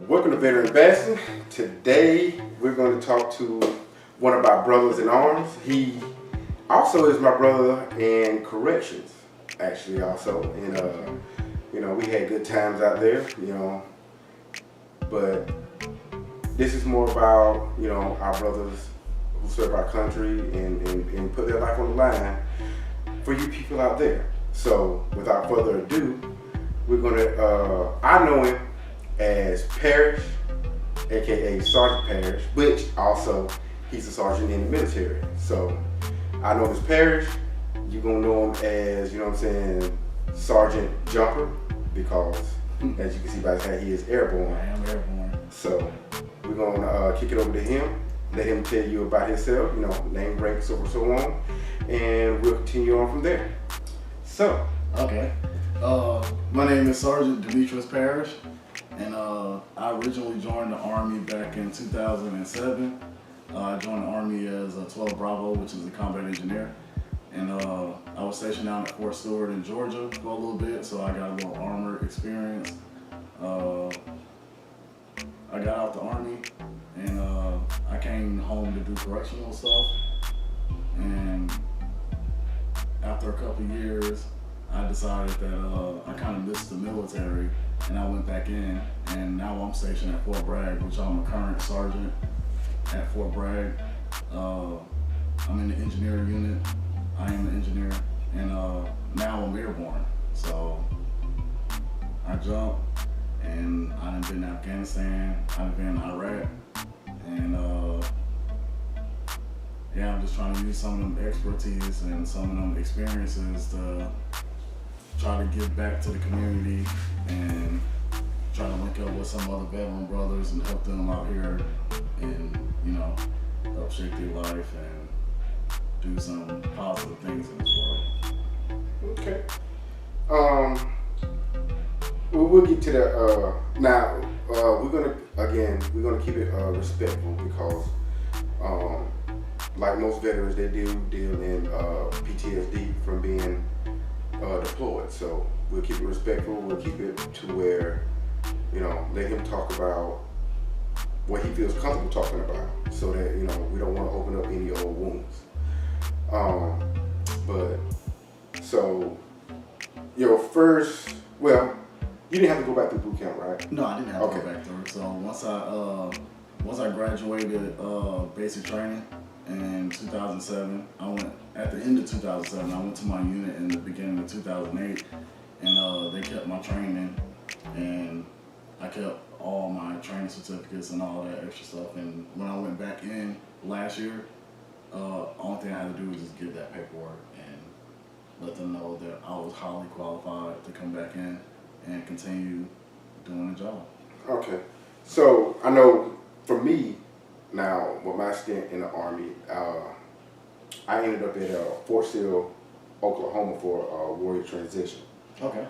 Welcome to Veteranbassin. Today we're going to talk to one of our brothers in arms. He also is my brother in corrections, actually also. And we had good times out there, but this is more about, our brothers who serve our country and put their life on the line for you people out there. So without further ado, we're going to, I know him as Parrish, aka Sgt Parrish, which also he's a sergeant in the military. So I know him as Parrish. You're gonna know him as, Sergeant Jumper, because as you can see by his hat, he is airborne. I am airborne. So we're gonna kick it over to him, let him tell you about himself, name, rank, so on, and we'll continue on from there. So. Okay. My name is Sergeant Sgt Parrish. And I originally joined the Army back in 2007. I joined the Army as a 12 Bravo, which is a combat engineer. And I was stationed down at Fort Stewart in Georgia for a little bit, so I got a little armor experience. I got out the Army, and I came home to do correctional stuff. And after a couple years, I decided that I kind of missed the military, and I went back in, and now I'm stationed at Fort Bragg, which I'm a current sergeant at Fort Bragg. I'm in the engineering unit. I am an engineer, and now I'm airborne. So I jumped, and I've been in Afghanistan, I've been in Iraq, and I'm just trying to use some of them expertise and some of them experiences to try to give back to the community and try to link up with some other veteran brothers and help them out here and, help shape their life and do some positive things in this world. Okay. We'll get to that. Now, we're gonna keep it respectful because, like most veterans, they deal in PTSD from being deployed. So we'll keep it respectful. We'll keep it to where, let him talk about what he feels comfortable talking about, so that we don't want to open up any old wounds. But so your first, you didn't have to go back to boot camp, right? No, I didn't have to go back through it. So once I graduated basic training in 2007, at the end of 2007, I went to my unit in the beginning of 2008, and they kept my training, and I kept all my training certificates and all that extra stuff. And when I went back in last year, only thing I had to do was just give that paperwork and let them know that I was highly qualified to come back in and continue doing the job. Okay. So I know for me, now with my stint in the Army, I ended up at Fort Sill, Oklahoma for a warrior transition. Okay.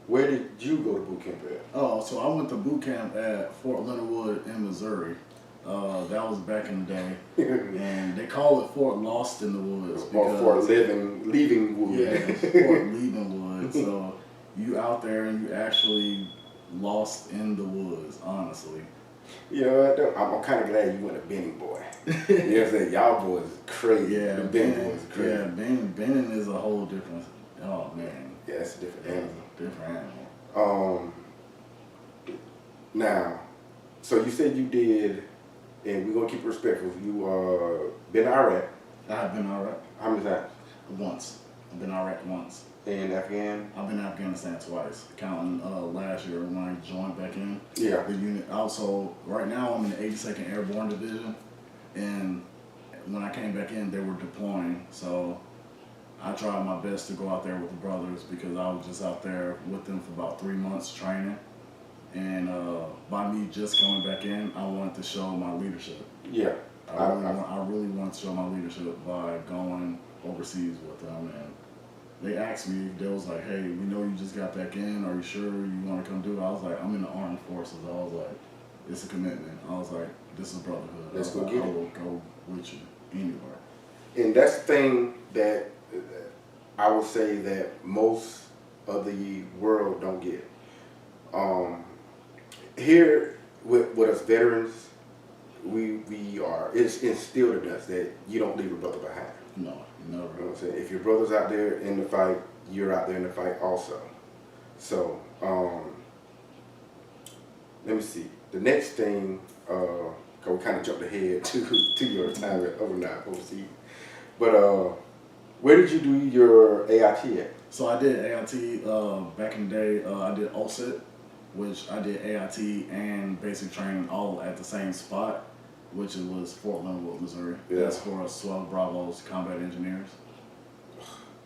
Where did you go to boot camp at? Oh, so I went to boot camp at Fort Leonard Wood in Missouri. That was back in the day, and they call it Fort Lost in the Woods. Or Fort Leaving Wood. Yeah, Fort Leaving Wood. So you out there and you actually lost in the woods, honestly. I'm kind of glad you went to Benning, boy. You know what I'm saying? Y'all boys is crazy. Yeah, the Benning boys is crazy. Yeah, Benning is a whole different. Oh man. Yeah, it's a different animal. Different animal. Now, so you said you did, and we're gonna keep it respectful. You been to Iraq. I have been to Iraq. How many times? Once. I've been to Iraq once. And Afghan? I've been to Afghanistan twice, counting last year when I joined back in. Yeah. The unit. Also, right now I'm in the 82nd Airborne Division, and when I came back in, they were deploying. So I tried my best to go out there with the brothers because I was just out there with them for about 3 months training. And by me just going back in, I wanted to show my leadership. Yeah. I really wanted to show my leadership by going overseas with them. And they asked me, they was like, hey, we know you just got back in. Are you sure you want to come do it? I was like, I'm in the armed forces. I was like, it's a commitment. I was like, this is brotherhood. Let's go get it. I will go with you anywhere. And that's the thing that I would say that most of the world don't get. here with us veterans, we are, it's instilled in us that you don't leave a brother behind. No, never. You know what I'm saying? If your brother's out there in the fight, you're out there in the fight also. So, let me see. The next thing, cause we kind of jumped ahead to your retirement overnight overseas. But where did you do your AIT at? So I did AIT back in the day. I did OSIT, which I did AIT and basic training all at the same spot, which it was Fort Leonard Wood, Missouri. Yeah. That's for us 12 Bravos combat engineers.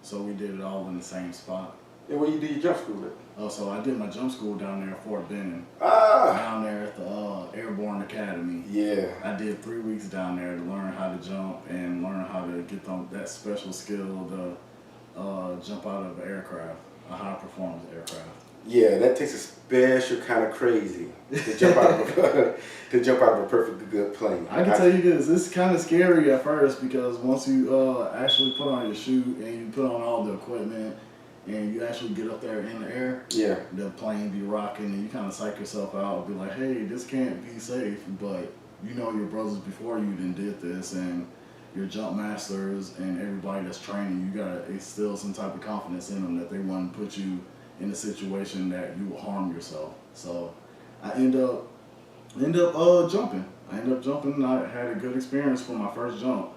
So we did it all in the same spot. And where you did your jump school at? So I did my jump school down there at Fort Benning. Ah! Down there at the Airborne Academy. Yeah. I did 3 weeks down there to learn how to jump and learn how to get that special skill to jump out of an aircraft, a high performance aircraft. Yeah, that takes a special kind of crazy to jump out of a perfectly good plane. I can tell you this, it's kind of scary at first because once you actually put on your chute and you put on all the equipment and you actually get up there in the air, yeah, the plane be rocking and you kind of psych yourself out and be like, hey, this can't be safe, but you know your brothers before you done did this and your jump masters and everybody that's training, you gotta instill some type of confidence in them that they won't put you in a situation that you will harm yourself. So I end up jumping. I ended up jumping. I had a good experience for my first jump.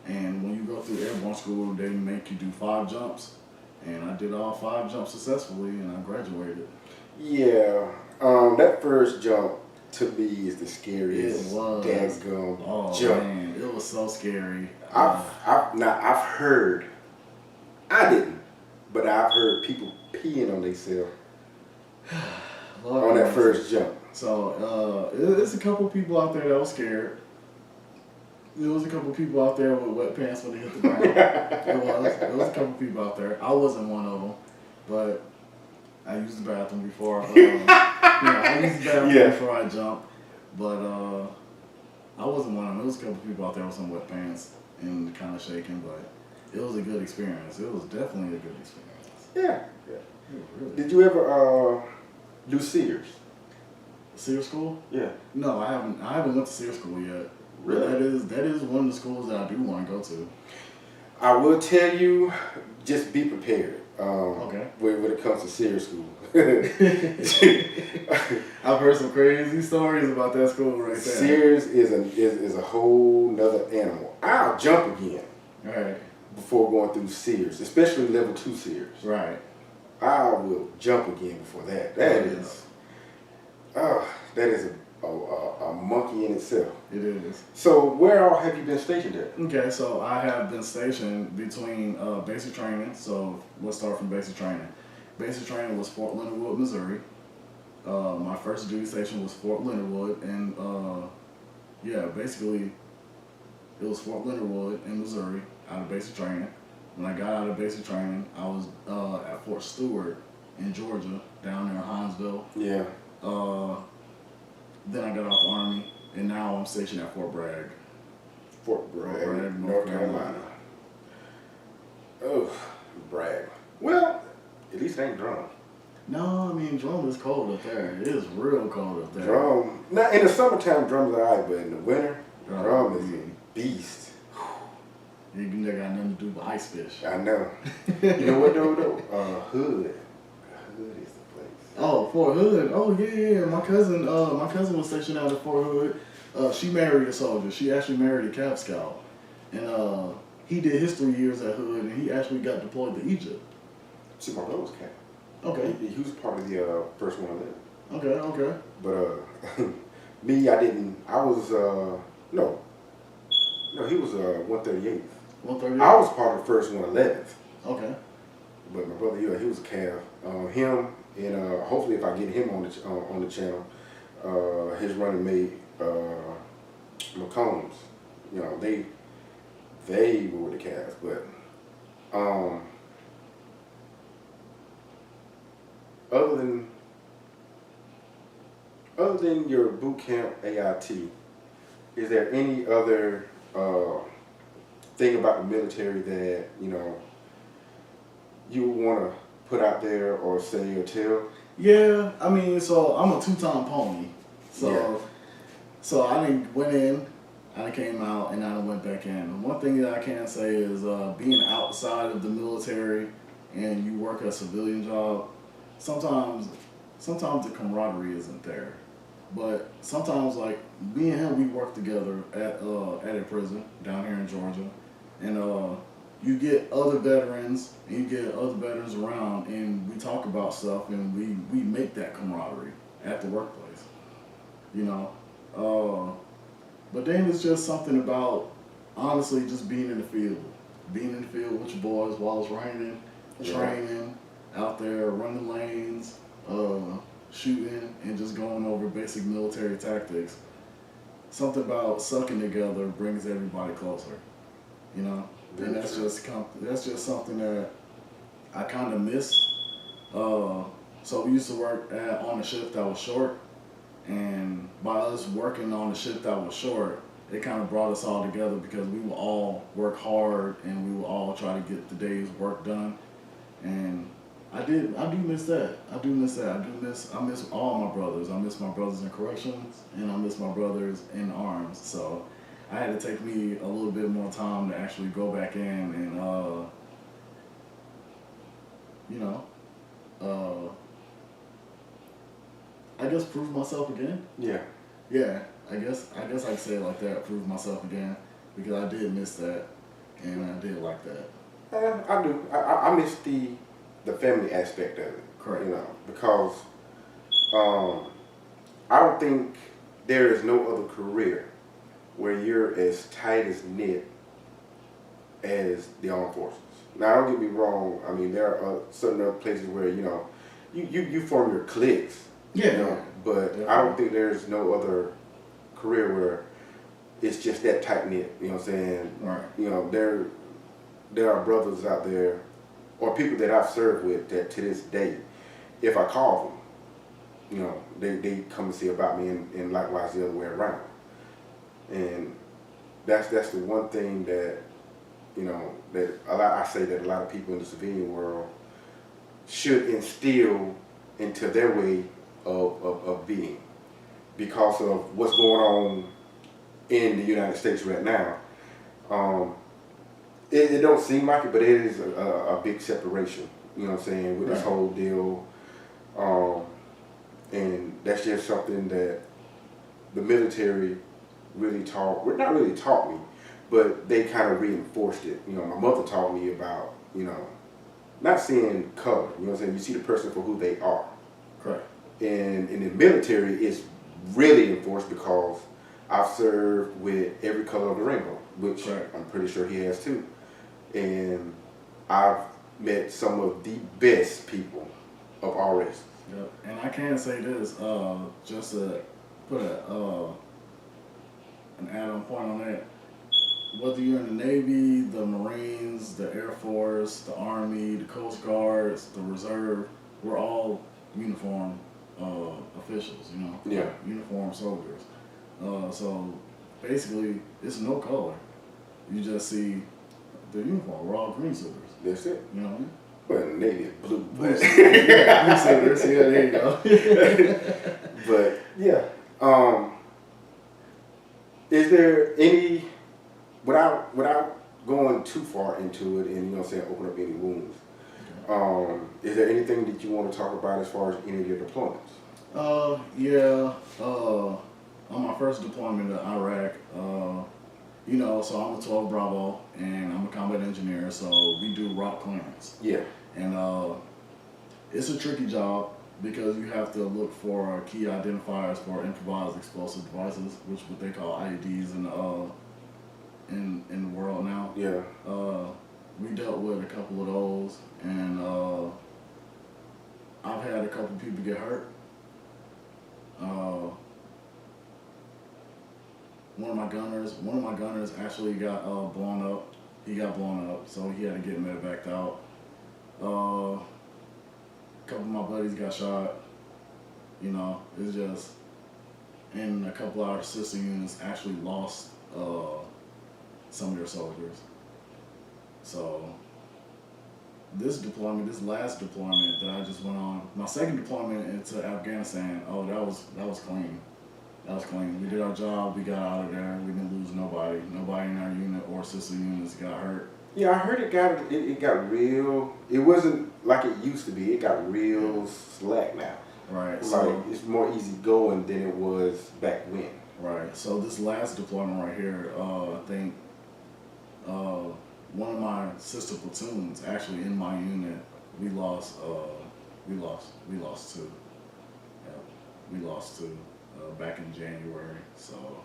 And when you go through Airborne school, they make you do 5 jumps. And I did all 5 jumps successfully, and I graduated. Yeah, that first jump to me is the scariest. It was. Daggum jump. Man, it was so scary. I've heard. I didn't, but I've heard people peeing on themselves on that first jump. So there's a couple people out there that was scared. There was a couple people out there with wet pants when they hit the ground. There was a couple people out there. I wasn't one of them, but I used the bathroom before. I used the bathroom before I jumped, but I wasn't one of them. There was a couple people out there with some wet pants and kind of shaking, but it was a good experience. It was definitely a good experience. Yeah. Really. Did you ever do Sears? SEER school? Yeah. No, I haven't. I haven't went to SEER school yet. Really? That is one of the schools that I do want to go to. I will tell you, just be prepared. Okay. When it comes to Sears school. I've heard some crazy stories about that school right there. Sears is a whole nother animal. I'll jump again. Right. Before going through Sears, especially level 2 Sears. Right. I will jump again before that. That is a monkey in itself. It is. So where all have you been stationed at? Okay, so I have been stationed between basic training. So let's start from basic training. Basic training was Fort Leonard Wood, Missouri. My first duty station was Fort Leonard Wood, and basically it was Fort Leonard Wood in Missouri out of basic training. When I got out of basic training, I was at Fort Stewart in Georgia, down there in Hinesville. Yeah. Then I got out the Army, and now I'm stationed at Fort Bragg. Fort Bragg, North Carolina. Oh, Bragg. Well, at least it ain't Drum. No, I mean, Drum is cold up there. It is real cold up there. Drum. Now, in the summertime, Drum's alright, but in the winter, Drum is a beast. You got nothing to do with ice fish. I know. You know what though? Hood. Hood is the place. Oh, Fort Hood. Oh yeah. My cousin was stationed out at Fort Hood. She married a soldier. She actually married a Cab Scout, and he did his 3 years at Hood, and he actually got deployed to Egypt. See, my brother was Cab. Okay. He was part of the first one I lived. Okay. But me, I didn't. I was no. He was 138th. 138. I was part of the first 111th. Okay. But my brother, he was a Cav. Him and hopefully if I get him on the channel, his running mate McCombs, they were with the Cavs. But other than your boot camp AIT, is there any other thing about the military that you would want to put out there or say or tell? Yeah, I mean, so I'm a 2-time pony. So I didn't went in, I came out, and I went back in. One thing that I can say is being outside of the military and you work a civilian job, sometimes the camaraderie isn't there. But sometimes, like, me and him, we work together at a prison down here in Georgia, and you get other veterans, and you get other veterans around, and we talk about stuff, and we make that camaraderie at the workplace, you know. But then it's just something about, honestly, just being in the field with your boys while it's raining, training out there, running lanes, shooting, and just going over basic military tactics. Something about sucking together brings everybody closer, you know. And that's just something that I kind of missed. So we used to work on a shift that was short, and by us working on a shift that was short, it kind of brought us all together because we would all work hard and we would all try to get the day's work done. And I do miss that. I miss all my brothers. I miss my brothers in corrections, and I miss my brothers in arms. So I had to take me a little bit more time to actually go back in and, you know, I guess prove myself again. Yeah. I guess I could say it like that. Prove myself again, because I did miss that, and I did like that. I do. I miss the family aspect of it. Correct. You know, because I don't think there is no other career where you're as tight as knit as the armed forces. Now, don't get me wrong. I mean, there are certain other places where, you know, you form your cliques. Yeah. You know, but I don't think there's no other career where it's just that tight knit. You know what I'm saying? Right. You know, there are brothers out there, or people that I've served with, that to this day, if I call them, you know, they come and see about me, and likewise the other way around. And that's the one thing that, you know, that I say that a lot of people in the civilian world should instill into their way of being, because of what's going on in the United States right now. It don't seem like it, but it is a big separation, you know what I'm saying, with this whole deal. And that's just something that the military really not really taught me, but they kind of reinforced it. You know, my mother taught me about, you know, not seeing color, you know what I'm saying, you see the person for who they are. Correct. And in the military, it's really enforced because I've served with every color of the rainbow, which I'm pretty sure he has too. And I've met some of the best people of all races. Yep. And I can say this, just to put an add-on point on that. Whether you're in the Navy, the Marines, the Air Force, the Army, the Coast Guards, the Reserve, we're all uniform officials, you know? Yeah. Uniform soldiers. So basically, it's no color. You just see the uniform. We're all green suiters. That's it. You know what I mean? Well, in the Navy, it's blue. But Yeah, blue suiters. Yeah, there you go. But yeah, is there any, without going too far into it, and, you know what I'm saying, open up any wounds, is there anything that you want to talk about as far as any of your deployments? On my first deployment to Iraq, you know, so I'm a 12 Bravo, and I'm a combat engineer, so we do rock clearance. Yeah. And it's a tricky job because you have to look for key identifiers for improvised explosive devices, which what they call IEDs in the world now. Yeah. We dealt with a couple of those, and I've had a couple people get hurt. One of my gunners actually got blown up. He got blown up, so he had to get medevaced out. A couple of my buddies got shot. You know, it's just, and a couple of our sister units actually lost some of their soldiers. So this last deployment that I just went on, my second deployment into Afghanistan, that was clean. That was clean. We did our job. We got out of there. We didn't lose nobody. Nobody in our unit or sister units got hurt. Yeah, I heard it got real. It wasn't like it used to be. It got real slack now. Right. Like it's more easy going than it was back when. Right. So this last deployment right here, I think one of my sister platoons actually in my unit, we lost two. Yeah, we lost two back in January. So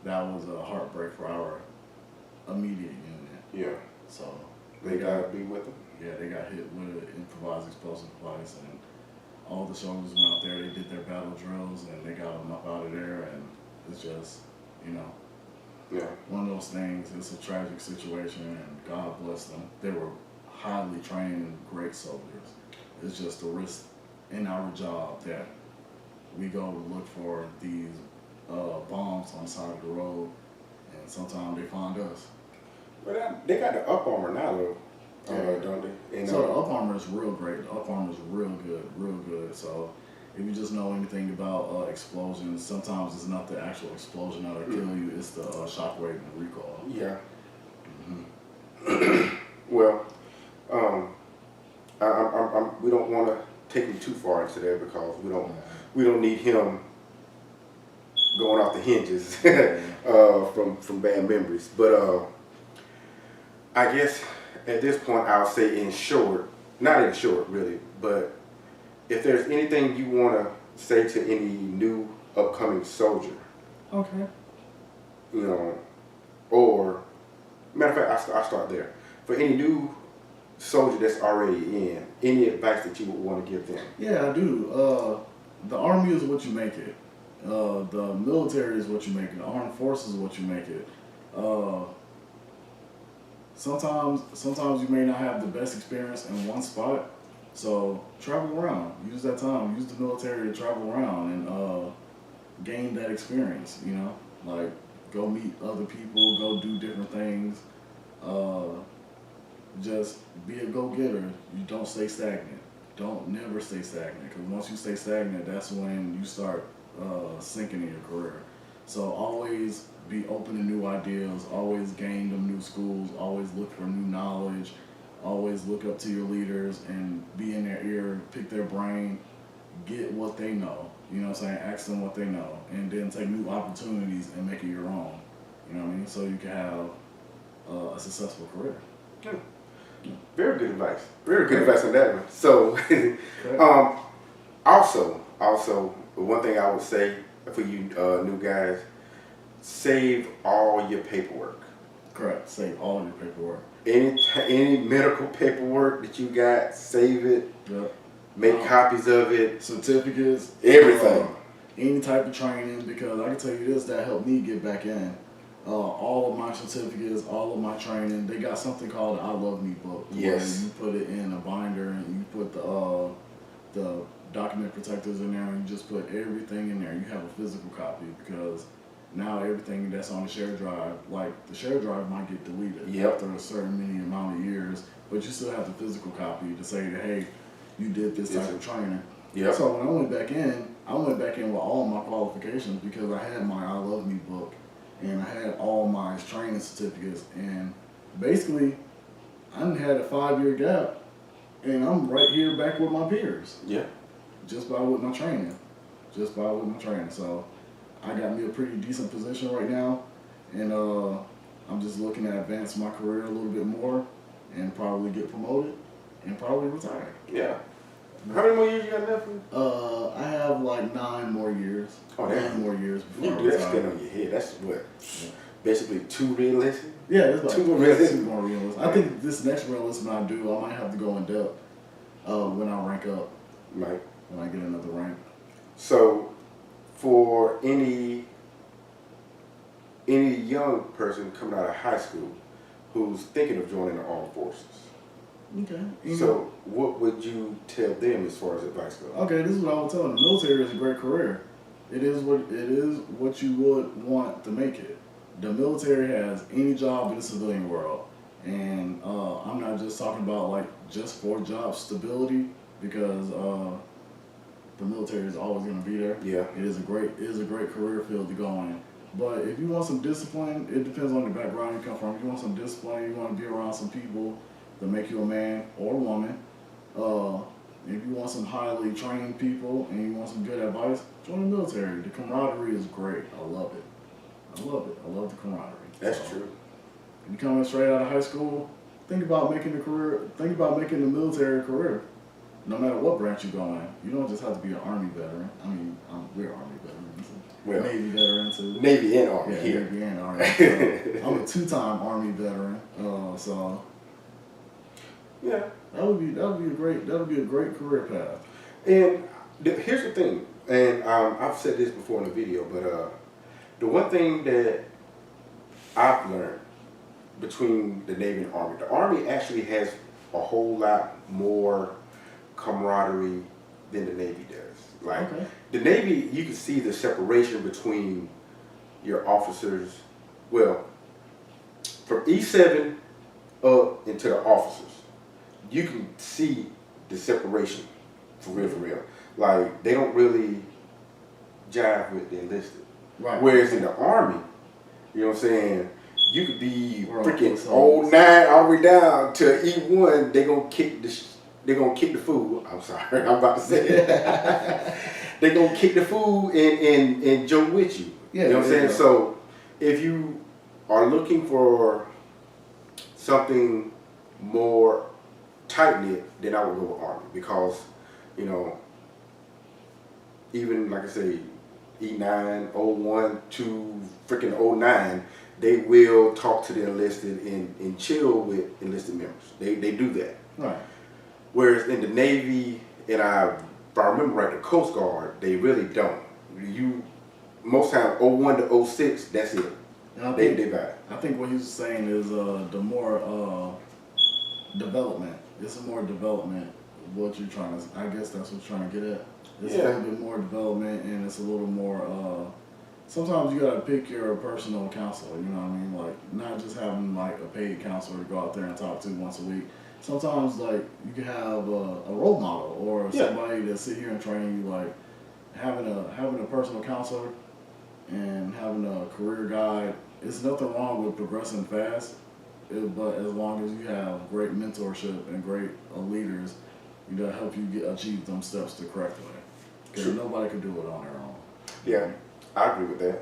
that was a heartbreak for our immediate unit. Yeah. So They gotta be with them. yeah, they got hit with an improvised explosive device, and all the soldiers went out there. They did their battle drills, and they got them up out of there. And it's just, Yeah. one of those things. It's a tragic situation, and God bless them. They were highly trained and great soldiers. It's just a risk in our job that we go to look for these bombs on the side of the road, and sometimes they find us. But they got the up armor now, though, don't they? And, So the up armor is real great. The up armor is real good. So if you just know anything about explosions, sometimes it's not the actual explosion that'll kill you. It's the shockwave and the recoil. Yeah. Well, we don't want to take him too far into there because we don't need him going off the hinges from bad memories. But I guess at this point I'll say in short, not in short really, but if there's anything you want to say to any new upcoming soldier, Okay. Or matter of fact, I'll start there. For any new soldier that's already in, any advice that you would want to give them? Yeah, I do. The Army is what you make it. The military is what you make it. The armed forces is what you make it. Sometimes you may not have the best experience in one spot, so travel around. Use that time. Use the military to travel around and gain that experience. Like go meet other people, go do different things. Just be a go-getter. You don't stay stagnant. Don't never stay stagnant, because once you stay stagnant, that's when you start sinking in your career. So always be open to new ideas, always gain them new schools, always look for new knowledge, always look up to your leaders and be in their ear, pick their brain, get what they know, ask them what they know, and then take new opportunities and make it your own, so you can have a successful career. Yeah. Very good advice. Very good advice on that one. So, also, one thing I would say for you new guys, save all your paperwork. Correct. Save all your paperwork. Any medical paperwork that you got, save it. Yep. Make copies of it. Certificates. Everything. Any type of training, because I can tell you this, that helped me get back in. All of my certificates, all of my training, they got something called the I Love Me book. Yes. Where you put it in a binder and you put the document protectors in there and you just put everything in there. You have a physical copy, because now everything that's on the share drive, like the share drive might get deleted after a certain many amount of years, but you still have the physical copy to say that, hey, you did this type of training. Yep. So when I went back in with all my qualifications, because I had my I Love Me book and I had all my training certificates, and basically I done had a 5-year gap and I'm right here back with my peers. Yeah. Just by with my training. So I got me a pretty decent position right now, and I'm just looking to advance my career a little bit more and probably get promoted and probably retire. Yeah. How many more years you got left? I have like 9 more years. Oh, 9 more years before I That's retire. spin on your head. That's what? Yeah. Basically 2 realistic? Yeah, it's like 2 more realistic. 2 more realistic. I think this next reenlistment I do, I might have to go in depth when I rank up. Right. When I get another rank. So, for any young person coming out of high school who's thinking of joining the armed forces, okay. So what would you tell them as far as advice goes? Okay, this is what I would tell them. The military is a great career. It is what you would want to make it. The military has any job in the civilian world, and I'm not just talking about like just for job stability, because the military is always going to be there. Yeah. It is a great career field to go in. But if you want some discipline, it depends on the background you come from. If you want some discipline, you want to be around some people that make you a man or a woman. If you want some highly trained people and you want some good advice, join the military. The camaraderie is great. I love it. I love the camaraderie. That's true. If you're coming straight out of high school, think about making the military a career. No matter what branch you go in. You don't just have to be an Army veteran. I mean, we're Army veterans. Well, Navy veteran too. Navy and Army. Yeah, here. Navy and Army. So, I'm a 2-time Army veteran. So Yeah. that'll be a great career path. And here's the thing, and I've said this before in a video, but the one thing that I've learned between the Navy and Army, the Army actually has a whole lot more camaraderie than the Navy does. Like the Navy, you can see the separation between your officers. Well, from E7 up into the officers, you can see the separation for real. Like they don't really jive with the enlisted. Right. Whereas in the Army, you know what I'm saying, you could be We're freaking all 09 all the way down to E1. They gonna kick the food. I'm sorry, I'm about to say it. They gonna kick the food and joke with you. Yeah, you know what I'm saying? Yeah. So if you are looking for something more tight knit, then I would go with Army because, you know, even like I say, E9, 01 to freaking 09, they will talk to the enlisted and chill with enlisted members. They do that. Right. Whereas in the Navy, and if I remember right, the Coast Guard, they really don't. Most times 01 to 06, that's it. They vibe. I think what he's saying is the more development. It's a more development of what you're trying to. I guess that's what you're trying to get at. It's a little bit more development, and it's a little more. Sometimes you gotta pick your personal counselor. You know what I mean? Like not just having like a paid counselor to go out there and talk to once a week. Sometimes like you can have a role model or somebody that sit here and train you. Like having a personal counselor and having a career guide. It's nothing wrong with progressing fast, but as long as you have great mentorship and great leaders, you gotta help you achieve them steps the correct way. Because nobody can do it on their own. Yeah, I agree with that.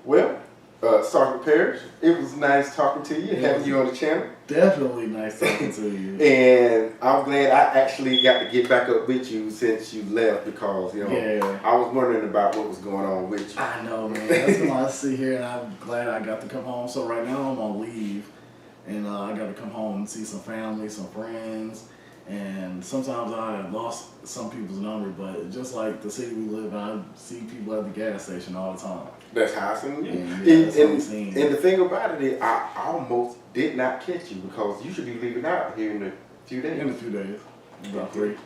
Well, Sgt Parrish, it was nice talking to you, having you on the channel. Definitely nice talking to you. And I'm glad I actually got to get back up with you since you left because, you know, I was wondering about what was going on with you. I know, man. That's why I sit here and I'm glad I got to come home. So right now I'm on leave and I got to come home and see some family, some friends. And sometimes I have lost some people's number, but just like the city we live in, I see people at the gas station all the time. That's how I seen you. And the thing about it is, I almost did not catch you because you should be leaving out here in a few days. In a few days. About 3.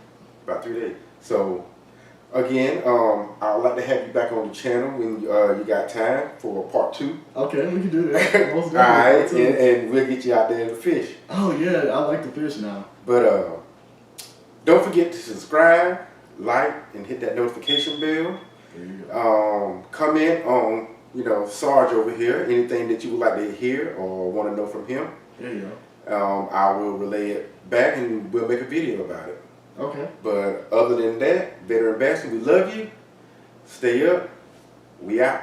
About 3 days. So, again, I'd like to have you back on the channel when you got time for part 2. Okay, we can do that. Most Alright, and we'll get you out there to fish. Oh yeah, I like to fish now. But don't forget to subscribe, like, and hit that notification bell. There you go. Comment on, you know, Sarge over here, anything that you would like to hear or want to know from him. There you go. I will relay it back and we'll make a video about it. Okay. But other than that, Veteranbassin, we love you. Stay up. We out.